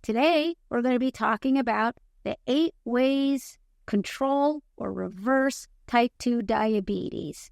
Today, we're going to be talking about the 8 ways control or reverse type 2 diabetes.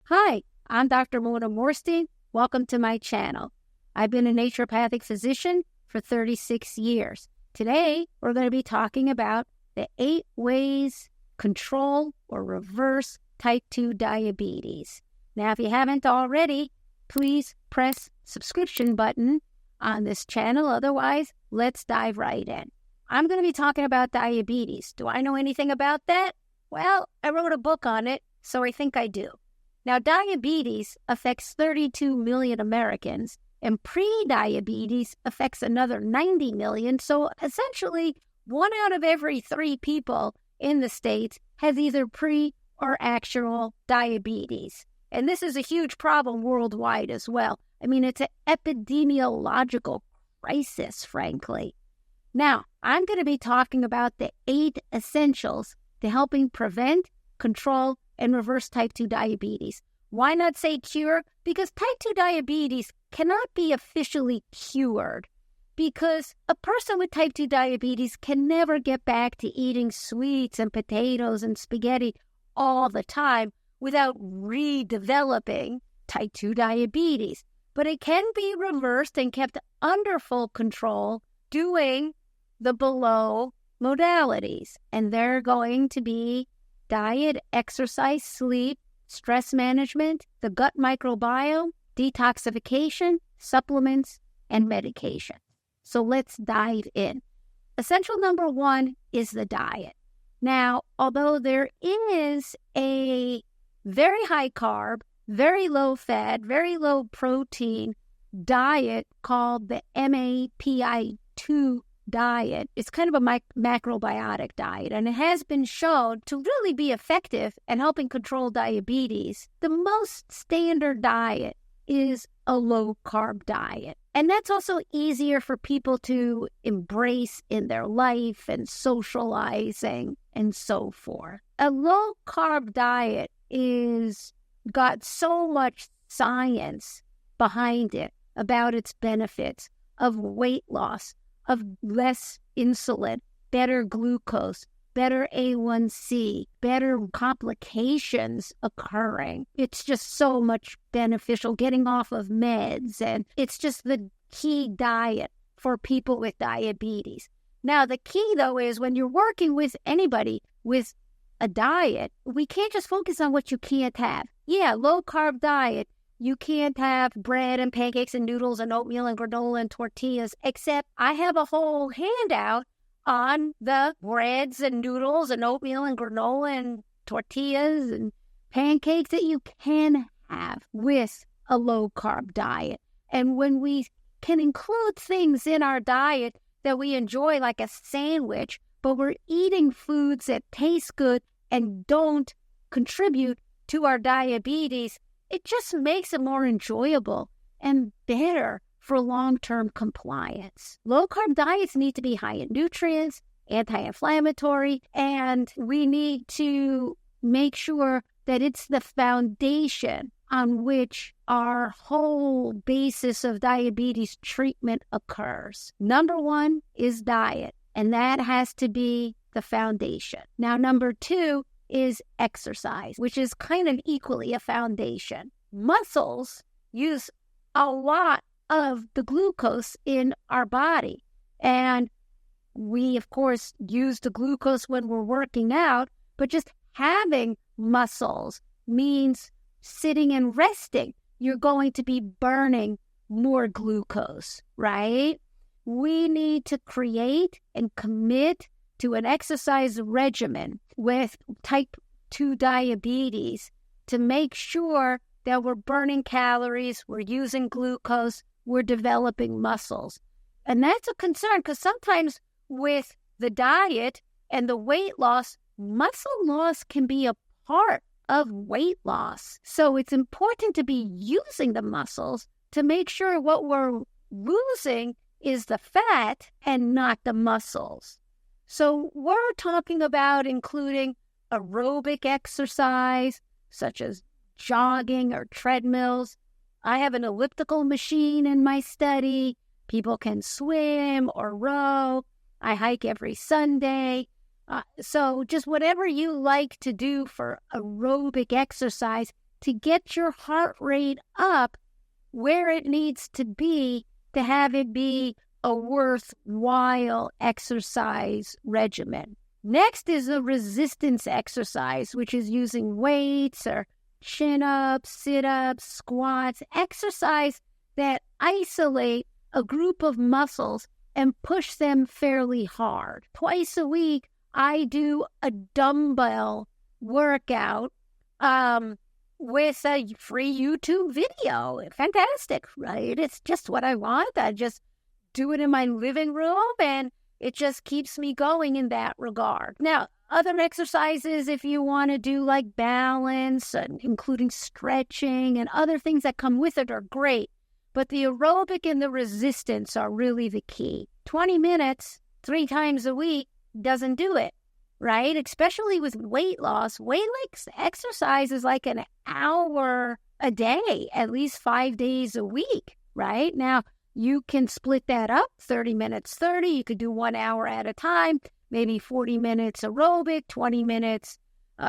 Hi, I'm Dr. Mona Morstein. Welcome to my channel. I've been a naturopathic physician for 36 years. Today, we're going to be talking about the 8 ways control or reverse type 2 diabetes. Now, if you haven't already, please press subscription button on this channel. Otherwise, let's dive right in. I'm going to be talking about diabetes. Do I know anything about that? Well, I wrote a book on it, so I think I do. Now, diabetes affects 32 million Americans, and pre-diabetes affects another 90 million. So essentially, 1 out of every 3 people in the States has either pre or actual diabetes. And this is a huge problem worldwide as well. I mean, it's an epidemiological crisis, frankly. Now, I'm going to be talking about the 8 essentials to helping prevent, control, and reverse type 2 diabetes. Why not say cure? Because type 2 diabetes cannot be officially cured, because a person with type 2 diabetes can never get back to eating sweets and potatoes and spaghetti all the time without redeveloping type 2 diabetes. But it can be reversed and kept under full control doing the below modalities. And they're going to be diet, exercise, sleep, stress management, the gut microbiome, detoxification, supplements, and medication. So let's dive in. Essential number 1 is the diet. Now, although there is a very high carb, very low fat, very low protein diet called the MAPI-2 diet, it's kind of a macrobiotic diet, and it has been shown to really be effective at helping control diabetes. The most standard diet is a low-carb diet. And that's also easier for people to embrace in their life and socializing and so forth. A low-carb diet is got so much science behind it about its benefits of weight loss, of less insulin, better glucose, better A1C, better complications occurring. It's just so much beneficial, getting off of meds, and it's just the key diet for people with diabetes. Now, the key, though, is when you're working with anybody with a diet, we can't just focus on what you can't have. Yeah, low-carb diet, you can't have bread and pancakes and noodles and oatmeal and granola and tortillas, except I have a whole handout on the breads and noodles and oatmeal and granola and tortillas and pancakes that you can have with a low-carb diet. And when we can include things in our diet that we enjoy, like a sandwich, but we're eating foods that taste good and don't contribute to our diabetes, it just makes it more enjoyable and better for long-term compliance. Low-carb diets need to be high in nutrients, anti-inflammatory, and we need to make sure that it's the foundation on which our whole basis of diabetes treatment occurs. Number 1 is diet, and that has to be the foundation. Now, number 2 is exercise, which is kind of equally a foundation. Muscles use a lot of the glucose in our body, and we, of course, use the glucose when we're working out, but just having muscles means sitting and resting. You're going to be burning more glucose, right? We need to create and commit to an exercise regimen with type 2 diabetes to make sure that we're burning calories, we're using glucose, we're developing muscles. And that's a concern, because sometimes with the diet and the weight loss, muscle loss can be a part of weight loss. So it's important to be using the muscles to make sure what we're losing is the fat and not the muscles. So we're talking about including aerobic exercise, such as jogging or treadmills. I have an elliptical machine in my study. People can swim or row. I hike every Sunday. So just whatever you like to do for aerobic exercise to get your heart rate up where it needs to be to have it be a worthwhile exercise regimen. Next is a resistance exercise, which is using weights or chin-ups, sit-ups, squats, exercise that isolate a group of muscles and push them fairly hard. Twice a week, I do a dumbbell workout with a free YouTube video. Fantastic, right? It's just what I want. I just do it in my living room, and it just keeps me going in that regard. Now, other exercises, if you want to do like balance, including stretching and other things that come with it, are great. But the aerobic and the resistance are really the key. 20 minutes, 3 times a week doesn't do it, right? Especially with weight loss. Weight exercise is like an hour a day, at least 5 days a week, right? Now, you can split that up, 30 minutes, 30. You could do 1 hour at a time, maybe 40 minutes aerobic, 20 minutes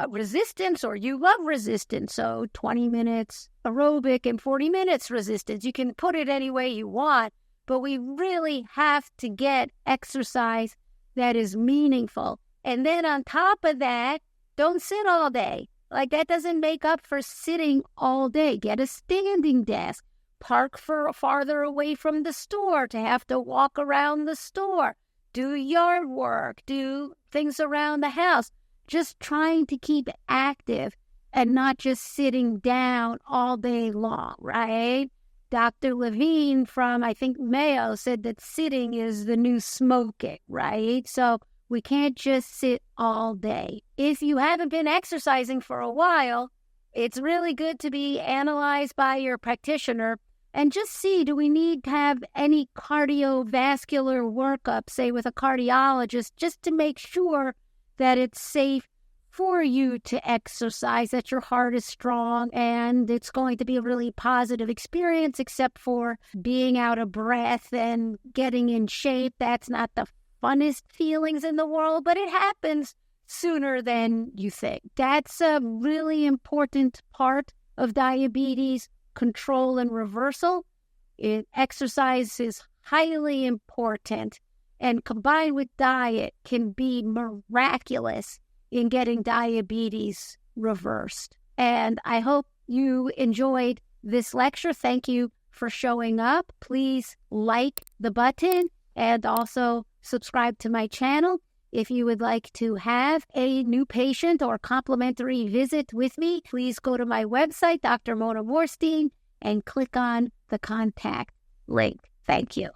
resistance, or you love resistance, so 20 minutes aerobic and 40 minutes resistance. You can put it any way you want, but we really have to get exercise that is meaningful. And then on top of that, don't sit all day. Like, that doesn't make up for sitting all day. Get a standing desk. Park farther away from the store to have to walk around the store. Do yard work. Do things around the house. Just trying to keep active and not just sitting down all day long, right? Dr. Levine from, I think, Mayo said that sitting is the new smoking, right? So we can't just sit all day. If you haven't been exercising for a while, it's really good to be analyzed by your practitioner and just see, do we need to have any cardiovascular workup, say with a cardiologist, just to make sure that it's safe for you to exercise, that your heart is strong, and it's going to be a really positive experience, except for being out of breath and getting in shape. That's not the funnest feelings in the world, but it happens sooner than you think. That's a really important part of diabetes control and reversal. Exercise is highly important, and combined with diet can be miraculous in getting diabetes reversed. And I hope you enjoyed this lecture. Thank you for showing up. Please like the button and also subscribe to my channel. If you would like to have a new patient or complimentary visit with me, please go to my website, Dr. Mona Morstein, and click on the contact link. Thank you.